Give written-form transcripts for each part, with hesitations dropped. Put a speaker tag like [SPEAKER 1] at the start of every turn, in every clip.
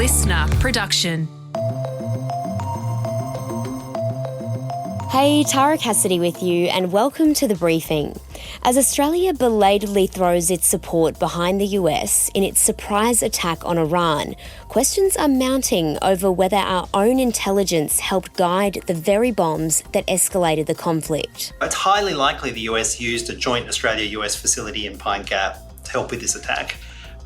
[SPEAKER 1] listener production.
[SPEAKER 2] Hey, Tara Cassidy with you, and welcome to The Briefing. As Australia belatedly throws its support behind the US in its surprise attack on Iran, questions are mounting over whether our own intelligence helped guide the very bombs that escalated the conflict.
[SPEAKER 3] It's highly likely the US used a joint Australia-US facility in Pine Gap to help with this attack.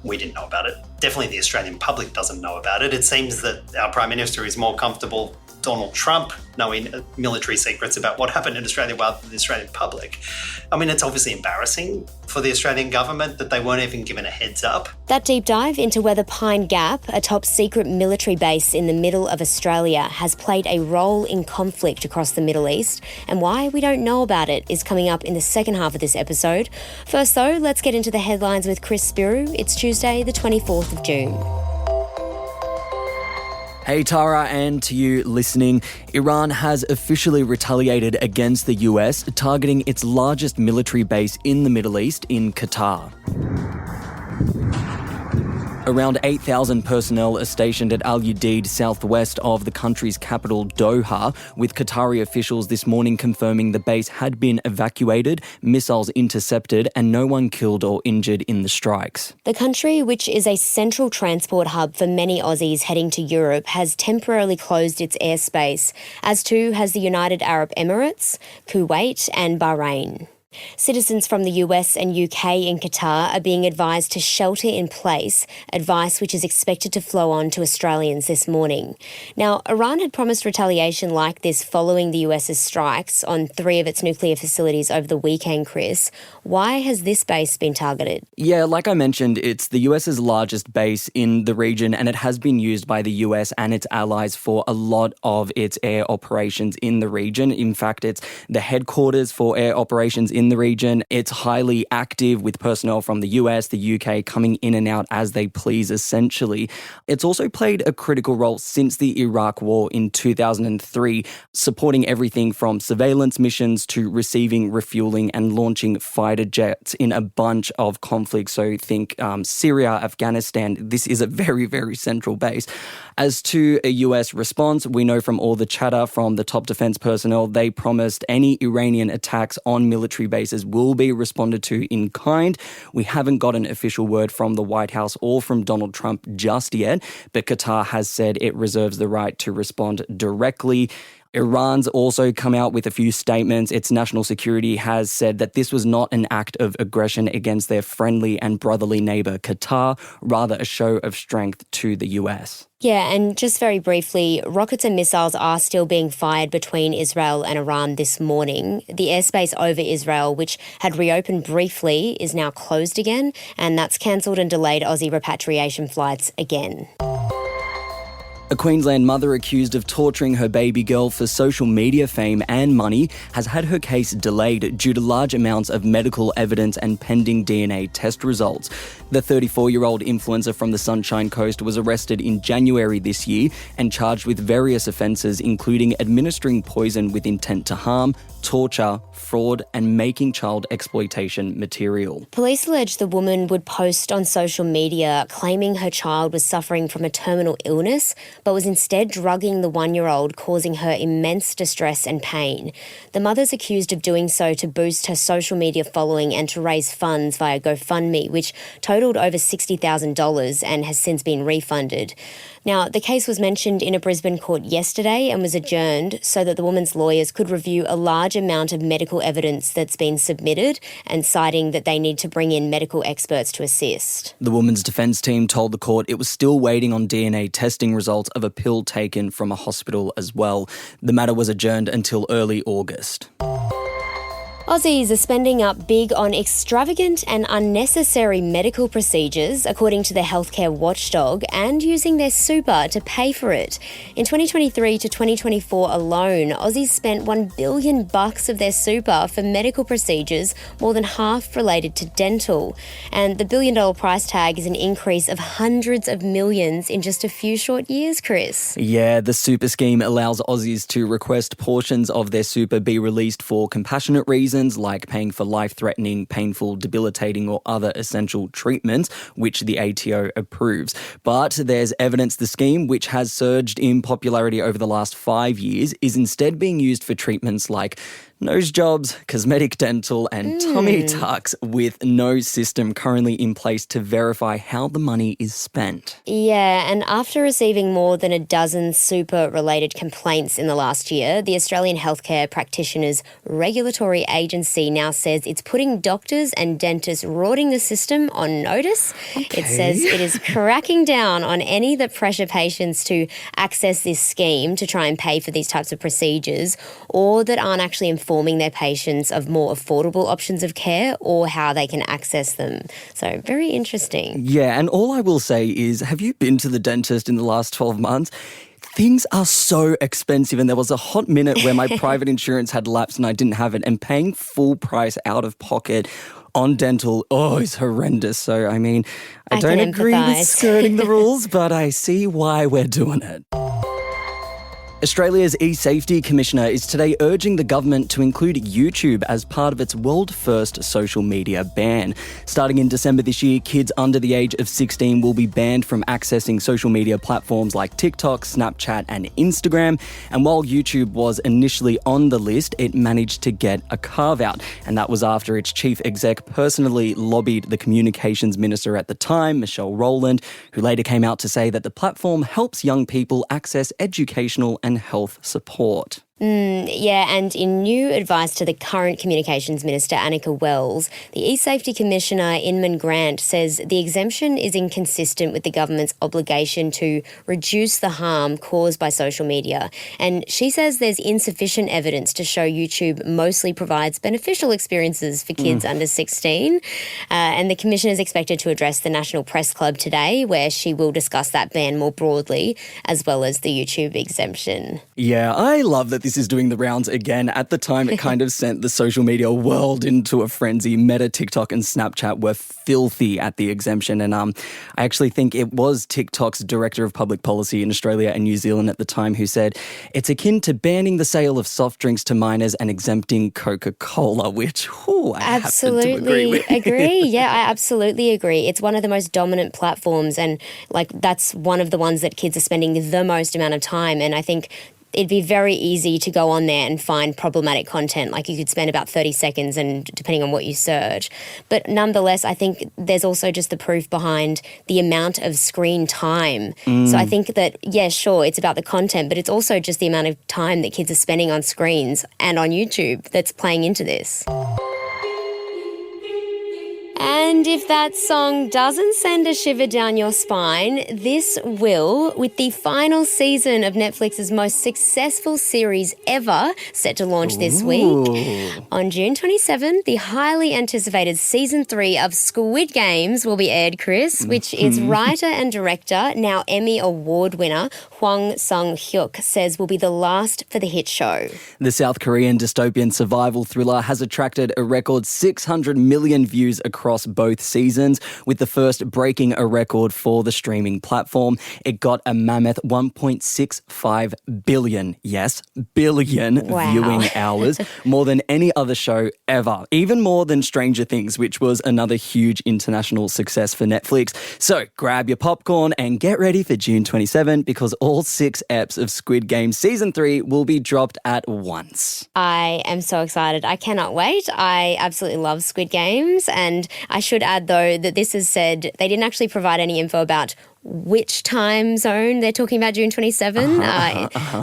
[SPEAKER 3] We didn't know about it. Definitely the Australian public doesn't know about it. It seems that our Prime Minister is more comfortable Donald Trump knowing military secrets about what happened in Australia rather than the Australian public. I mean, it's obviously embarrassing for the Australian government that they weren't even given a heads up.
[SPEAKER 2] That deep dive into whether Pine Gap, a top secret military base in the middle of Australia, has played a role in conflict across the Middle East and why we don't know about it is coming up in the second half of this episode. First though, let's get into the headlines with Chris Spiru. It's Tuesday, the 24th of June.
[SPEAKER 4] Hey Tara, and to you listening, Iran has officially retaliated against the US, targeting its largest military base in the Middle East in Qatar. Around 8,000 personnel are stationed at Al Udeid, southwest of the country's capital, Doha, with Qatari officials this morning confirming the base had been evacuated, missiles intercepted, and no one killed or injured in the strikes.
[SPEAKER 2] The country, which is a central transport hub for many Aussies heading to Europe, has temporarily closed its airspace, as too has the United Arab Emirates, Kuwait, and Bahrain. Citizens from the US and UK in Qatar are being advised to shelter in place, advice which is expected to flow on to Australians this morning. Now, Iran had promised retaliation like this following the US's strikes on 3 of its nuclear facilities over the weekend, Chris. Why has this base been targeted?
[SPEAKER 4] Yeah, like I mentioned, it's the US's largest base in the region and it has been used by the US and its allies for a lot of its air operations in the region. In fact, it's the headquarters for air operations in the region. It's highly active with personnel from the US, the UK coming in and out as they please, essentially. It's also played a critical role since the Iraq War in 2003, supporting everything from surveillance missions to receiving, refueling and launching fighter jets in a bunch of conflicts. So think Syria, Afghanistan. This is a very, very central base. As to a US response, we know from all the chatter from the top defense personnel, they promised any Iranian attacks on military bases will be responded to in kind. We haven't got an official word from the White House or from Donald Trump just yet, but Qatar has said it reserves the right to respond directly. Iran's also come out with a few statements. Its national security has said that this was not an act of aggression against their friendly and brotherly neighbour, Qatar, rather a show of strength to the US.
[SPEAKER 2] Yeah, and just very briefly, rockets and missiles are still being fired between Israel and Iran this morning. The airspace over Israel, which had reopened briefly, is now closed again, and that's cancelled and delayed Aussie repatriation flights again.
[SPEAKER 4] A Queensland mother accused of torturing her baby girl for social media fame and money has had her case delayed due to large amounts of medical evidence and pending DNA test results. The 34-year-old influencer from the Sunshine Coast was arrested in January this year and charged with various offences, including administering poison with intent to harm, torture, fraud, and making child exploitation material.
[SPEAKER 2] Police allege the woman would post on social media claiming her child was suffering from a terminal illness, but was instead drugging the 1-year-old, causing her immense distress and pain. The mother's accused of doing so to boost her social media following and to raise funds via GoFundMe, which totaled over $60,000 and has since been refunded. Now, the case was mentioned in a Brisbane court yesterday and was adjourned so that the woman's lawyers could review a large amount of medical evidence that's been submitted and citing that they need to bring in medical experts to assist.
[SPEAKER 4] The woman's defence team told the court it was still waiting on DNA testing results of a pill taken from a hospital as well. The matter was adjourned until early August.
[SPEAKER 2] Aussies are spending up big on extravagant and unnecessary medical procedures, according to the healthcare watchdog, and using their super to pay for it. In 2023 to 2024 alone, Aussies spent $1 billion of their super for medical procedures, more than half related to dental. And the $1 billion price tag is an increase of hundreds of millions in just a few short years, Chris.
[SPEAKER 4] Yeah, the super scheme allows Aussies to request portions of their super be released for compassionate reasons reasons like paying for life-threatening, painful, debilitating or other essential treatments, which the ATO approves. But there's evidence the scheme, which has surged in popularity over the last 5 years, is instead being used for treatments like nose jobs, cosmetic dental and tummy tucks, with no system currently in place to verify how the money is spent.
[SPEAKER 2] Yeah, and after receiving more than a dozen super-related complaints in the last year, the Australian Healthcare Practitioners Regulatory Agency now says it's putting doctors and dentists rorting the system on notice.
[SPEAKER 4] Okay.
[SPEAKER 2] It says it is cracking down on any that pressure patients to access this scheme to try and pay for these types of procedures, or that aren't actually informing their patients of more affordable options of care or how they can access them. So very interesting.
[SPEAKER 4] Yeah, and all I will say is, have you been to the dentist in the last 12 months? Things are so expensive, and there was a hot minute where my private insurance had lapsed and I didn't have it, and paying full price out of pocket on dental, is horrendous. So, I mean, I don't agree with skirting the rules, but I see why we're doing it. Australia's e-safety commissioner is today urging the government to include YouTube as part of its world-first social media ban. Starting in December this year, kids under the age of 16 will be banned from accessing social media platforms like TikTok, Snapchat and Instagram. And while YouTube was initially on the list, it managed to get a carve-out. And that was after its chief exec personally lobbied the communications minister at the time, Michelle Rowland, who later came out to say that the platform helps young people access educational and health support.
[SPEAKER 2] Yeah, and in new advice to the current Communications Minister, Annika Wells, the e-safety commissioner, Inman Grant, says the exemption is inconsistent with the government's obligation to reduce the harm caused by social media. And she says there's insufficient evidence to show YouTube mostly provides beneficial experiences for kids under 16. And the commissioner is expected to address the National Press Club today, where she will discuss that ban more broadly, as well as the YouTube exemption.
[SPEAKER 4] Yeah, I love that this is doing the rounds again. At the time, it kind of sent the social media world into a frenzy. Meta, TikTok and Snapchat were filthy at the exemption. And I actually think it was TikTok's Director of Public Policy in Australia and New Zealand at the time who said it's akin to banning the sale of soft drinks to minors and exempting Coca-Cola, which I
[SPEAKER 2] absolutely
[SPEAKER 4] happen to agree with.
[SPEAKER 2] Agree. Yeah, I absolutely agree. It's one of the most dominant platforms, and that's one of the ones that kids are spending the most amount of time. And I think it'd be very easy to go on there and find problematic content. Like, you could spend about 30 seconds and depending on what you search. But nonetheless, I think there's also just the proof behind the amount of screen time. So I think that, yeah, sure, it's about the content, but it's also just the amount of time that kids are spending on screens and on YouTube that's playing into this. And if that song doesn't send a shiver down your spine, this will, with the final season of Netflix's most successful series ever set to launch this week. On June 27, the highly anticipated Season 3 of Squid Games will be aired, Chris, which is writer and director, now Emmy Award winner, Hwang Sung-hyuk, says will be the last for the hit show.
[SPEAKER 4] The South Korean dystopian survival thriller has attracted a record 600 million views across both seasons, with the first breaking a record for the streaming platform. It got a mammoth 1.65 billion, yes, billion viewing hours, more than any other show ever, even more than Stranger Things, which was another huge international success for Netflix. So grab your popcorn and get ready for June 27, because all 6 eps of Squid Game Season 3 will be dropped at once.
[SPEAKER 2] I am so excited. I cannot wait. I absolutely love Squid Games, and I should add, though, that this has said they didn't actually provide any info about which time zone they're talking about June 27.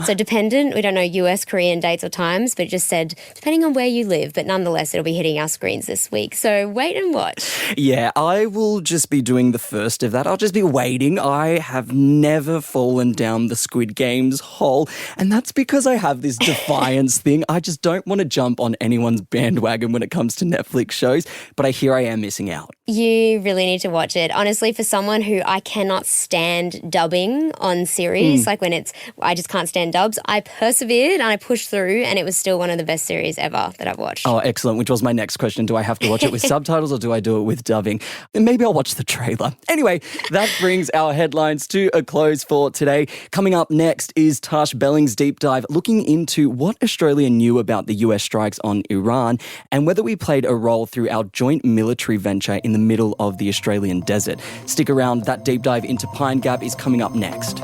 [SPEAKER 2] So dependent, we don't know US, Korean dates or times, but it just said depending on where you live, but nonetheless it'll be hitting our screens this week. So wait and watch.
[SPEAKER 4] Yeah, I will just be doing the first of that. I'll just be waiting. I have never fallen down the Squid Games hole, and that's because I have this defiance thing. I just don't want to jump on anyone's bandwagon when it comes to Netflix shows, but I hear I am missing out.
[SPEAKER 2] You really need to watch it. Honestly, for someone who I cannot stand dubbing on series, like when I just can't stand dubs, I persevered and I pushed through, and it was still one of the best series ever that I've watched.
[SPEAKER 4] Oh, excellent, which was my next question. Do I have to watch it with subtitles or do I do it with dubbing? Maybe I'll watch the trailer. Anyway, that brings our headlines to a close for today. Coming up next is Tash Belling's deep dive, looking into what Australia knew about the US strikes on Iran and whether we played a role through our joint military venture in the middle of the Australian desert. Stick around, that deep dive into Pine Gap is coming up next.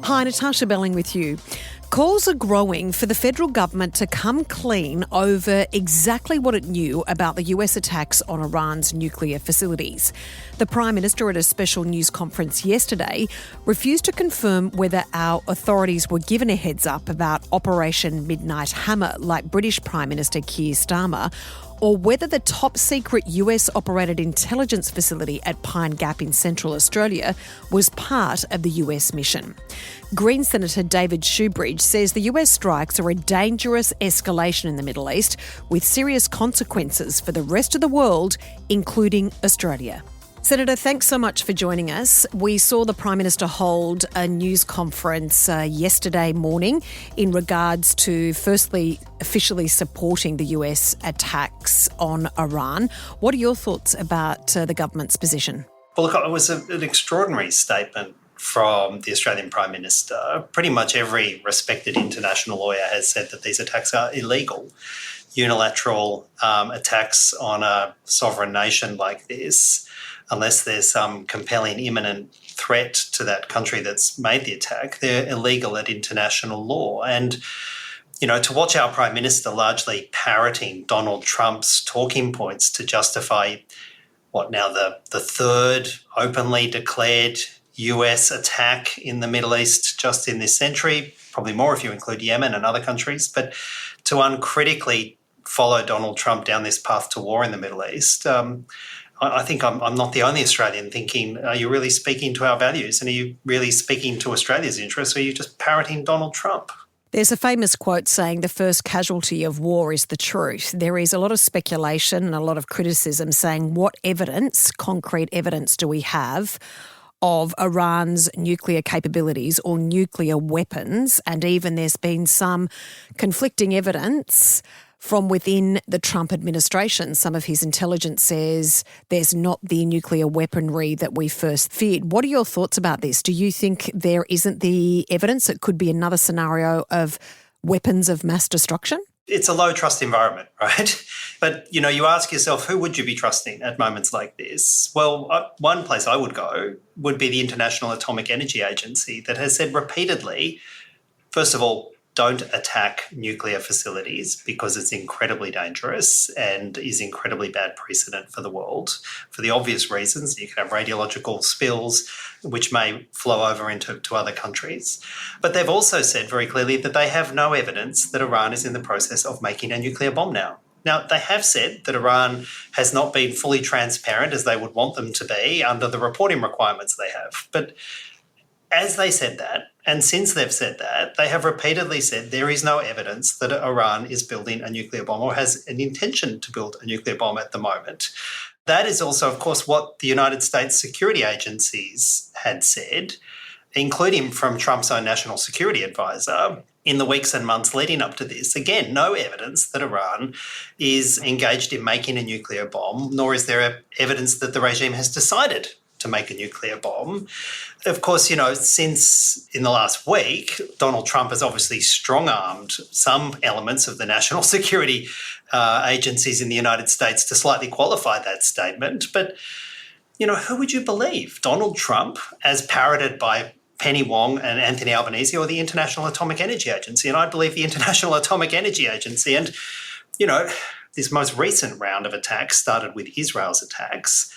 [SPEAKER 1] Hi, Natarsha Belling with you. Calls are growing for the federal government to come clean over exactly what it knew about the US attacks on Iran's nuclear facilities. The Prime Minister at a special news conference yesterday refused to confirm whether our authorities were given a heads up about Operation Midnight Hammer, like British Prime Minister Keir Starmer, or whether the top-secret US-operated intelligence facility at Pine Gap in Central Australia was part of the US mission. Greens Senator David Shoebridge says the US strikes are a dangerous escalation in the Middle East with serious consequences for the rest of the world, including Australia. Senator, thanks so much for joining us. We saw the Prime Minister hold a news conference yesterday morning in regards to, firstly, officially supporting the US attacks on Iran. What are your thoughts about the government's position?
[SPEAKER 3] Well, look, it was an extraordinary statement from the Australian Prime Minister. Pretty much every respected international lawyer has said that these attacks are illegal. Unilateral attacks on a sovereign nation like this, unless there's some compelling imminent threat to that country that's made the attack, they're illegal at international law. And, you know, to watch our Prime Minister largely parroting Donald Trump's talking points to justify the third openly declared US attack in the Middle East just in this century, probably more if you include Yemen and other countries, but to uncritically follow Donald Trump down this path to war in the Middle East, I think I'm not the only Australian thinking, are you really speaking to our values and are you really speaking to Australia's interests, or are you just parroting Donald Trump?
[SPEAKER 1] There's a famous quote saying the first casualty of war is the truth. There is a lot of speculation and a lot of criticism saying what evidence, concrete evidence, do we have of Iran's nuclear capabilities or nuclear weapons, and even there's been some conflicting evidence from within the Trump administration. Some of his intelligence says there's not the nuclear weaponry that we first feared. What are your thoughts about this? Do you think there isn't the evidence? It could be another scenario of weapons of mass destruction?
[SPEAKER 3] It's a low trust environment, right? But, you know, you ask yourself, who would you be trusting at moments like this? Well, one place I would go would be the International Atomic Energy Agency that has said repeatedly, first of all, don't attack nuclear facilities because it's incredibly dangerous and is incredibly bad precedent for the world for the obvious reasons. You can have radiological spills which may flow over into other countries. But they've also said very clearly that they have no evidence that Iran is in the process of making a nuclear bomb now. Now, they have said that Iran has not been fully transparent as they would want them to be under the reporting requirements they have. But as they said that, and since they've said that, they have repeatedly said there is no evidence that Iran is building a nuclear bomb or has an intention to build a nuclear bomb at the moment. That is also, of course, what the United States security agencies had said, including from Trump's own national security advisor, in the weeks and months leading up to this. Again, no evidence that Iran is engaged in making a nuclear bomb, nor is there evidence that the regime has decided to make a nuclear bomb. Of course, you know, since in the last week, Donald Trump has obviously strong-armed some elements of the national security agencies in the United States to slightly qualify that statement. But, you know, who would you believe? Donald Trump, as parroted by Penny Wong and Anthony Albanese, or the International Atomic Energy Agency? And I believe the International Atomic Energy Agency. And, you know, this most recent round of attacks started with Israel's attacks.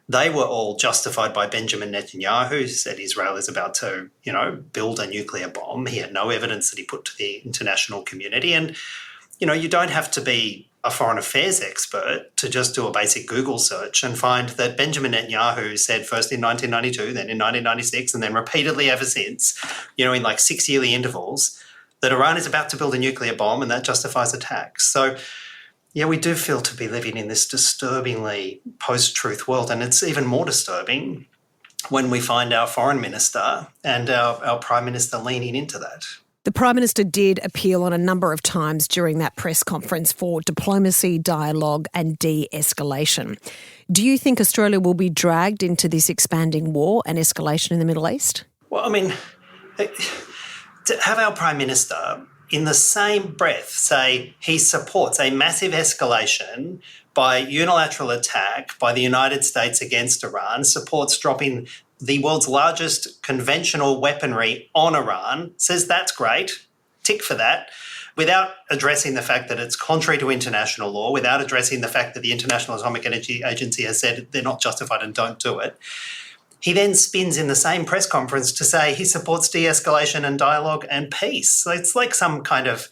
[SPEAKER 3] They were all justified by Benjamin Netanyahu, who said Israel is about to, you know, build a nuclear bomb. He had no evidence that he put to the international community. And, You don't have to be a foreign affairs expert to just do a basic Google search and find that Benjamin Netanyahu said first in 1992, then in 1996, and then repeatedly ever since, in like 6-yearly intervals, that Iran is about to build a nuclear bomb and that justifies attacks. So, yeah, we do feel to be living in this disturbingly post-truth world, and it's even more disturbing when we find our foreign minister and our prime minister leaning into that.
[SPEAKER 1] The Prime Minister did appeal on a number of times during that press conference for diplomacy, dialogue and de-escalation. Do you think Australia will be dragged into this expanding war and escalation in the Middle East?
[SPEAKER 3] Well, to have our Prime Minister in the same breath say he supports a massive escalation by unilateral attack by the United States against Iran, supports dropping the world's largest conventional weaponry on Iran, says that's great, tick for that, without addressing the fact that it's contrary to international law, without addressing the fact that the International Atomic Energy Agency has said they're not justified and don't do it. He then spins in the same press conference to say he supports de-escalation and dialogue and peace. So it's like some kind of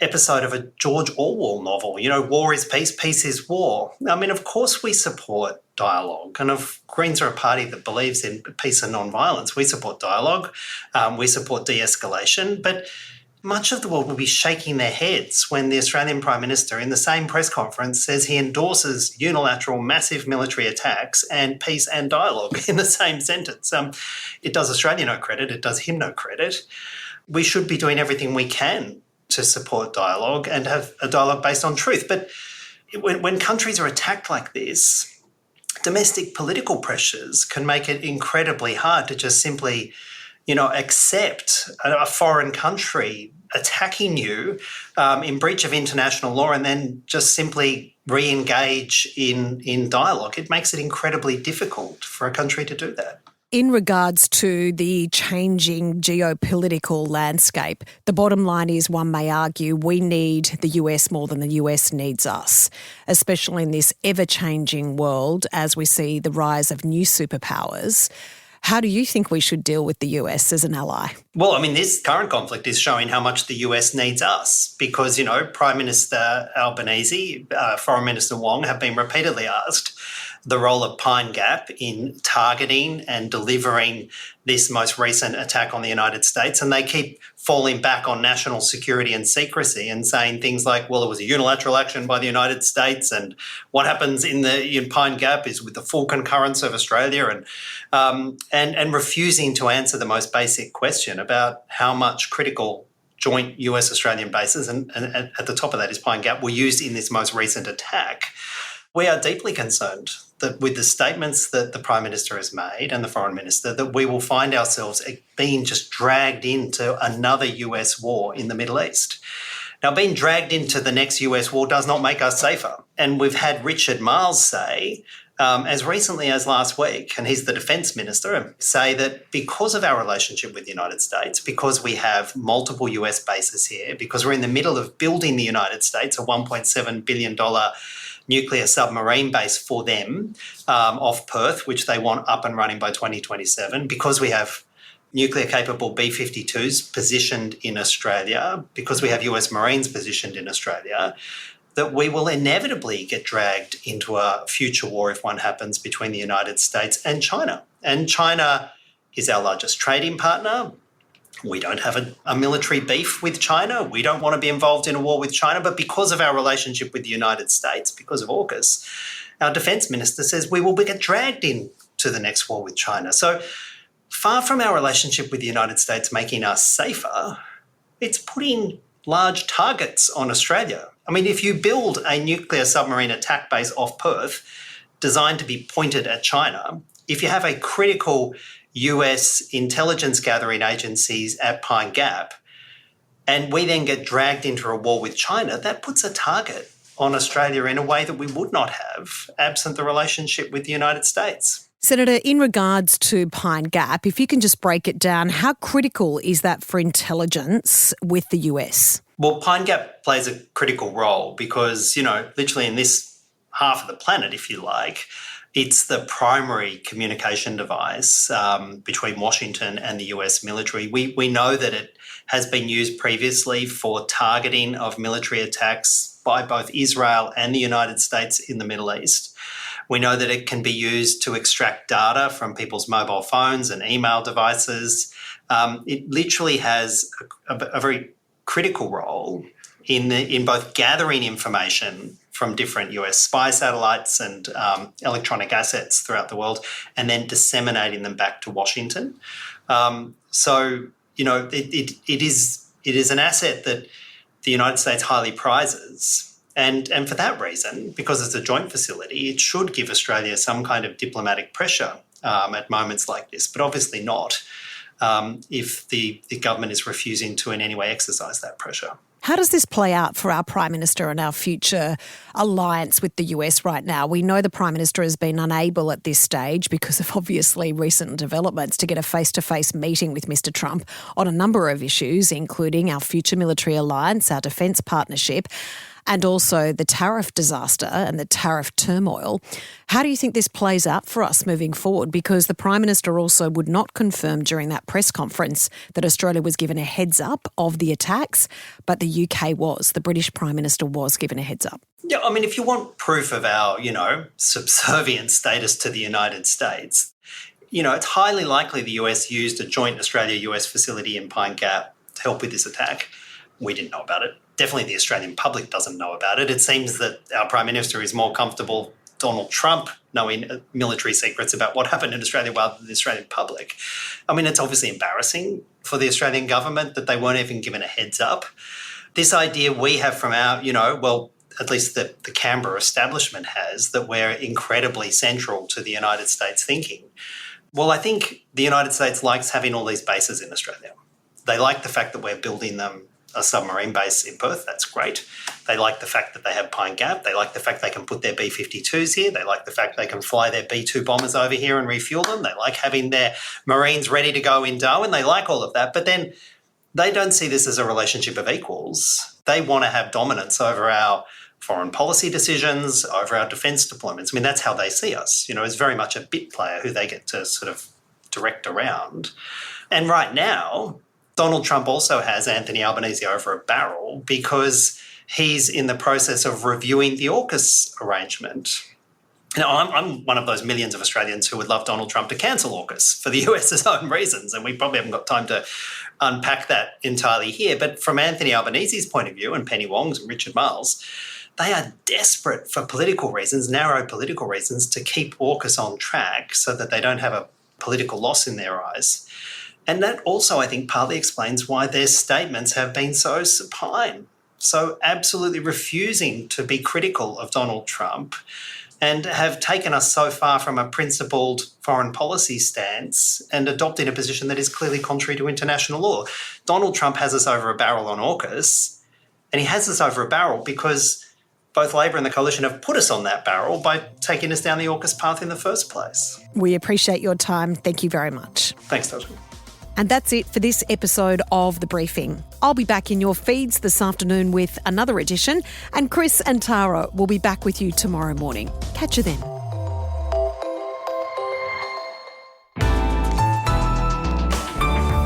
[SPEAKER 3] episode of a George Orwell novel. War is peace, peace is war. Of course we support dialogue. And Greens are a party that believes in peace and non-violence. We support dialogue. We support de-escalation. But much of the world will be shaking their heads when the Australian Prime Minister in the same press conference says he endorses unilateral massive military attacks and peace and dialogue in the same sentence. It does Australia no credit. It does him no credit. We should be doing everything we can to support dialogue and have a dialogue based on truth. But when countries are attacked like this, domestic political pressures can make it incredibly hard to just simply, accept a foreign country attacking you in breach of international law and then just simply re-engage in dialogue. It makes it incredibly difficult for a country to do that.
[SPEAKER 1] In regards to the changing geopolitical landscape, the bottom line is, one may argue, we need the US more than the US needs us, especially in this ever-changing world as we see the rise of new superpowers. How do you think we should deal with the US as an ally?
[SPEAKER 3] Well, this current conflict is showing how much the US needs us because, Prime Minister Albanese, Foreign Minister Wong have been repeatedly asked the role of Pine Gap in targeting and delivering this most recent attack on the United States. And they keep falling back on national security and secrecy and saying things like, well, it was a unilateral action by the United States and what happens in Pine Gap is with the full concurrence of Australia and refusing to answer the most basic question about how much critical joint US-Australian bases, and at the top of that is Pine Gap, were used in this most recent attack. We are deeply concerned that with the statements that the Prime Minister has made and the Foreign Minister, that we will find ourselves being just dragged into another US war in the Middle East. Now, being dragged into the next US war does not make us safer. And we've had Richard Marles say, as recently as last week, and he's the Defence Minister, say that because of our relationship with the United States, because we have multiple US bases here, because we're in the middle of building the United States, a $1.7 billion nuclear submarine base for them off Perth, which they want up and running by 2027, because we have nuclear-capable B-52s positioned in Australia, because we have US Marines positioned in Australia, that we will inevitably get dragged into a future war if one happens between the United States and China. And China is our largest trading partner. We don't have a military beef with China. We don't want to be involved in a war with China. But because of our relationship with the United States, because of AUKUS, our Defence Minister says we will get dragged into the next war with China. So far from our relationship with the United States making us safer, it's putting large targets on Australia. If you build a nuclear submarine attack base off Perth designed to be pointed at China, if you have a critical US intelligence gathering agencies at Pine Gap, and we then get dragged into a war with China, that puts a target on Australia in a way that we would not have absent the relationship with the United States.
[SPEAKER 1] Senator, in regards to Pine Gap, if you can just break it down, how critical is that for intelligence with the US?
[SPEAKER 3] Well, Pine Gap plays a critical role because, literally in this half of the planet, if you like, It's the primary communication device between Washington and the US military. We know that it has been used previously for targeting of military attacks by both Israel and the United States in the Middle East. We know that it can be used to extract data from people's mobile phones and email devices. It literally has a very critical role in both gathering information from different US spy satellites and electronic assets throughout the world, and then disseminating them back to Washington. It is an asset that the United States highly prizes. And for that reason, because it's a joint facility, it should give Australia some kind of diplomatic pressure at moments like this, but obviously not if the government is refusing to in any way exercise that pressure.
[SPEAKER 1] How does this play out for our Prime Minister and our future alliance with the US right now? We know the Prime Minister has been unable at this stage, because of obviously recent developments, to get a face-to-face meeting with Mr Trump on a number of issues, including our future military alliance, our defence partnership, and also the tariff disaster and the tariff turmoil. How do you think this plays out for us moving forward? Because the Prime Minister also would not confirm during that press conference that Australia was given a heads up of the attacks, but the UK was. The British Prime Minister was given a heads up.
[SPEAKER 3] Yeah, I mean, if you want proof of our, subservient status to the United States, it's highly likely the US used a joint Australia-US facility in Pine Gap to help with this attack. We didn't know about it. Definitely the Australian public doesn't know about it. It seems that our Prime Minister is more comfortable Donald Trump knowing military secrets about what happened in Australia rather than the Australian public. I mean, it's obviously embarrassing for the Australian government that they weren't even given a heads up. This idea we have from our, at least the Canberra establishment has, that we're incredibly central to the United States thinking. Well, I think the United States likes having all these bases in Australia. They like the fact that we're building them a submarine base in Perth. That's great. They like the fact that they have Pine Gap. They like the fact they can put their B-52s here. They like the fact they can fly their B-2 bombers over here and refuel them. They like having their Marines ready to go in Darwin. They like all of that. But then they don't see this as a relationship of equals. They want to have dominance over our foreign policy decisions, over our defence deployments. I mean, that's how they see us. It's very much a bit player who they get to sort of direct around. And right now, Donald Trump also has Anthony Albanese over a barrel because he's in the process of reviewing the AUKUS arrangement. Now, I'm one of those millions of Australians who would love Donald Trump to cancel AUKUS for the US's own reasons, and we probably haven't got time to unpack that entirely here. But from Anthony Albanese's point of view, and Penny Wong's and Richard Marles, they are desperate for political reasons, narrow political reasons, to keep AUKUS on track so that they don't have a political loss in their eyes. And that also, I think, partly explains why their statements have been so supine, so absolutely refusing to be critical of Donald Trump, and have taken us so far from a principled foreign policy stance and adopting a position that is clearly contrary to international law. Donald Trump has us over a barrel on AUKUS, and he has us over a barrel because both Labor and the Coalition have put us on that barrel by taking us down the AUKUS path in the first place.
[SPEAKER 1] We appreciate your time. Thank you very much.
[SPEAKER 3] Thanks, Natarsha.
[SPEAKER 1] And that's it for this episode of The Briefing. I'll be back in your feeds this afternoon with another edition, and Chris and Tara will be back with you tomorrow morning. Catch you then.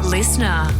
[SPEAKER 5] Listener.